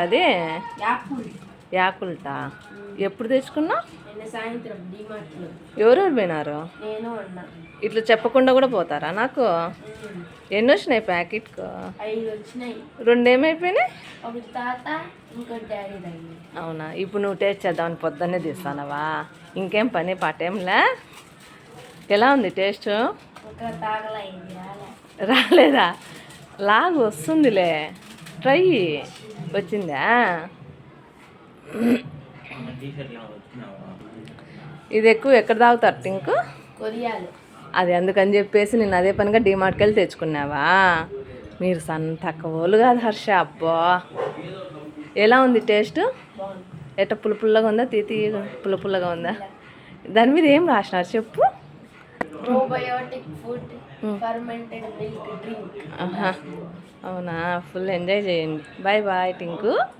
అదే యాకుల్టా ఎప్పుడు తెచ్చుకున్నా? సాయంత్రం ఎవరెవరు పోయినారు? నేను ఇట్లా చెప్పకుండా కూడా పోతారా నాకు? ఎన్ని వచ్చినాయి ప్యాకెట్కు? 5 వచ్చినాయి. 2 ఏమైపోయినాయి? ఒకటి తాత ఇంకోటి డాడీ తాగింది. అవునా? ఇప్పుడు నువ్వు టేస్ట్ చేద్దామని పొద్దున్నే తీస్తానవా? ఇంకేం పని పాటేంలే. ఎలా ఉంది టేస్ట్? రాలేదా? లాగు వస్తుందిలే, ట్రై. వచ్చిందా? ఇది ఎక్కువ ఎక్కడ తాగుతారు టింకు? అది అందుకని చెప్పేసి నేను అదే పనిగా డీమార్ట్కి వెళ్ళి తెచ్చుకున్నావా? మీరు తక్కువలు కాదు హర్ష. అబ్బా, ఎలా ఉంది టేస్ట్? ఎట్ట పుల్లగా ఉందా? తీతి పుల్లగా ఉందా? దాని మీద ఏం రాసినారు చెప్పు? Probiotic food, fermented milk drink. అవునా? ఫుల్ ఎంజాయ్ చేయండి. Bye bye Tinku.